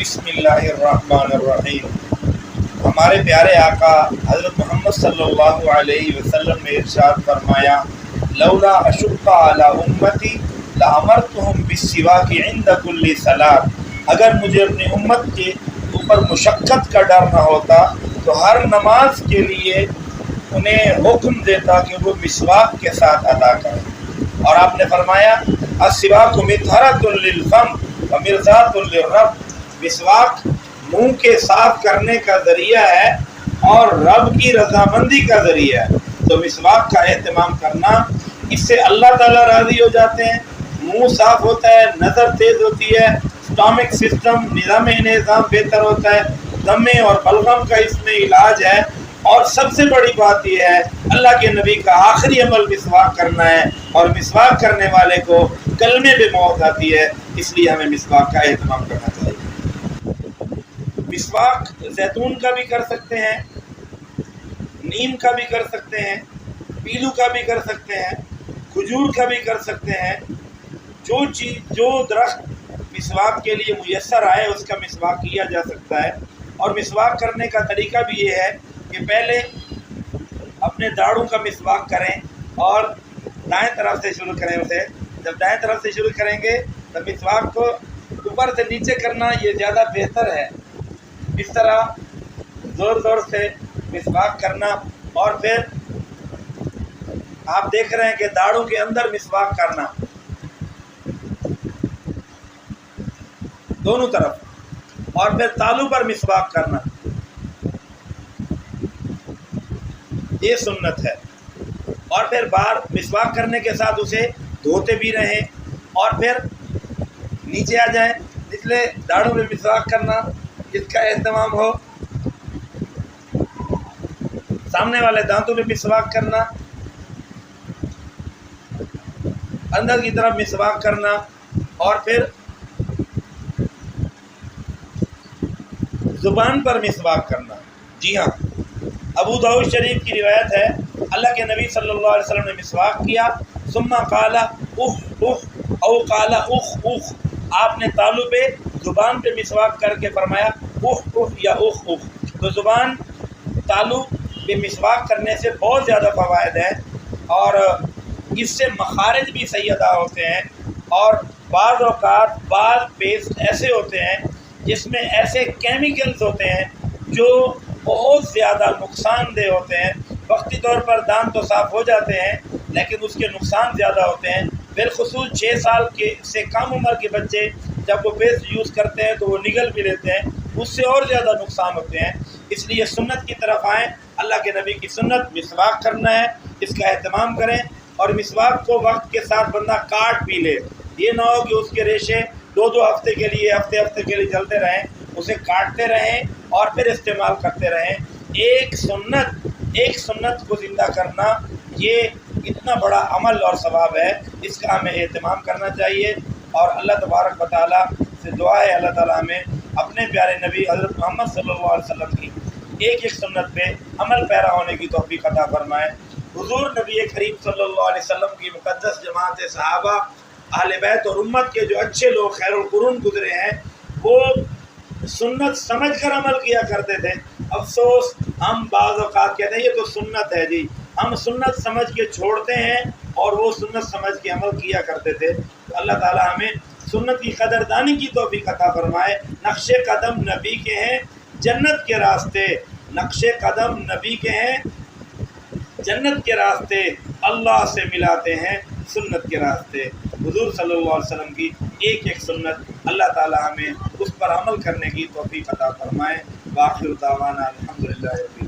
بسم اللہ الرحمن الرحیم۔ ہمارے پیارے آقا حضرت محمد صلی اللہ علیہ وسلم نے ارشاد فرمایا، لولا اشق علی امتی لامرتہم بالسواک عند کل صلاۃ۔ اگر مجھے اپنی امت کے اوپر مشقت کا ڈر نہ ہوتا تو ہر نماز کے لیے انہیں حکم دیتا کہ وہ مسواک کے ساتھ ادا کریں۔ اور آپ نے فرمایا، السواک مطہرۃ للفم ومرضاۃ للرب۔ مسواک منہ کے صاف کرنے کا ذریعہ ہے اور رب کی رضامندی کا ذریعہ ہے، تو مسواک کا اہتمام کرنا، اس سے اللہ تعالیٰ راضی ہو جاتے ہیں، منہ صاف ہوتا ہے، نظر تیز ہوتی ہے، اسٹامک سسٹم نظام انہضام بہتر ہوتا ہے، دمے اور بلغم کا اس میں علاج ہے، اور سب سے بڑی بات یہ ہے اللہ کے نبی کا آخری عمل مسواک کرنا ہے، اور مسواک کرنے والے کو کلمے پہ موت آتی ہے، اس لیے ہمیں مسواک کا اہتمام کرنا چاہیے۔ مسواک زیتون کا بھی کر سکتے ہیں، نیم کا بھی کر سکتے ہیں، پیلو کا بھی کر سکتے ہیں، کھجور کا بھی کر سکتے ہیں۔ جو درخت مسواک کے لیے میسر آئے اس کا مسواک کیا جا سکتا ہے۔ اور مسواک کرنے کا طریقہ بھی یہ ہے کہ پہلے اپنے داڑھوں کا مسواک کریں اور دائیں طرف سے شروع کریں اسے۔ جب دائیں طرف سے شروع کریں گے تو مسواک کو اوپر سے نیچے کرنا یہ زیادہ بہتر ہے۔ اس طرح زور زور سے مسواک کرنا، اور پھر آپ دیکھ رہے ہیں کہ داڑھوں کے اندر مسواک کرنا دونوں طرف، اور پھر تالو پر مسواک کرنا، یہ سنت ہے۔ اور پھر بار مسواک کرنے کے ساتھ اسے دھوتے بھی رہیں، اور پھر نیچے آ جائیں، نچلے داڑھوں میں مسواک کرنا، جس کا اہتمام ہو، سامنے والے دانتوں میں مسواک کرنا، اندر کی طرف مسواک کرنا، اور پھر زبان پر مسواک کرنا۔ جی ہاں، ابو داؤد شریف کی روایت ہے، اللہ کے نبی صلی اللہ علیہ وسلم نے مسواک کیا، ثم قال اخ اخ او قال اخ اخ۔ آپ نے تالو پہ زبان پہ مسواک کر کے فرمایا اخ اخ یا اخ اخ۔ تو زبان تالو پہ مسواک کرنے سے بہت زیادہ فوائد ہیں، اور اس سے مخارج بھی صحیح ادا ہوتے ہیں۔ اور بعض اوقات بعض پیسٹ ایسے ہوتے ہیں جس میں ایسے کیمیکلز ہوتے ہیں جو بہت زیادہ نقصان دہ ہوتے ہیں۔ وقتی طور پر دانت تو صاف ہو جاتے ہیں لیکن اس کے نقصان زیادہ ہوتے ہیں، بالخصوص 6 سال کے سے کم عمر کے بچے جب وہ پیسٹ یوز کرتے ہیں تو وہ نگل بھی لیتے ہیں، اس سے اور زیادہ نقصان ہوتے ہیں۔ اس لیے سنت کی طرف آئیں، اللہ کے نبی کی سنت مسواک کرنا ہے، اس کا اہتمام کریں۔ اور مسواک کو وقت کے ساتھ بندہ کاٹ بھی لے، یہ نہ ہو کہ اس کے ریشے 2 ہفتے کے لیے ہفتے کے لیے چلتے رہیں، اسے کاٹتے رہیں اور پھر استعمال کرتے رہیں۔ ایک سنت کو زندہ کرنا یہ اتنا بڑا عمل اور ثواب ہے، اس کا ہمیں اہتمام کرنا چاہیے۔ اور اللہ تبارک و تعالیٰ سے دعا ہے، اللہ تعالیٰ ہمیں اپنے پیارے نبی حضرت محمد صلی اللہ علیہ وسلم کی ایک سنت پہ عمل پیرا ہونے کی توفیق عطا فرمائے۔ حضور نبی کریم صلی اللہ علیہ وسلم کی مقدس جماعت صحابہ، اہل بیت اور امت کے جو اچھے لوگ خیر القرون گزرے ہیں، وہ سنت سمجھ کر عمل کیا کرتے تھے۔ افسوس ہم بعض اوقات کہتے ہیں یہ تو سنت ہے جی، ہم سنت سمجھ کے چھوڑتے ہیں اور وہ سنت سمجھ کے عمل کیا کرتے تھے۔ تو اللہ تعالیٰ ہمیں سنت کی قدردانی کی توفیق عطا فرمائے۔ نقش قدم نبی کے ہیں جنت کے راستے، نقش قدم نبی کے ہیں جنت کے راستے، اللہ سے ملاتے ہیں سنت کے راستے۔ حضور صلی اللہ علیہ وسلم کی ایک سنت، اللہ تعالیٰ ہمیں اس پر عمل کرنے کی توفیق عطا فرمائے۔ وآخر دعوانا الحمدللہ۔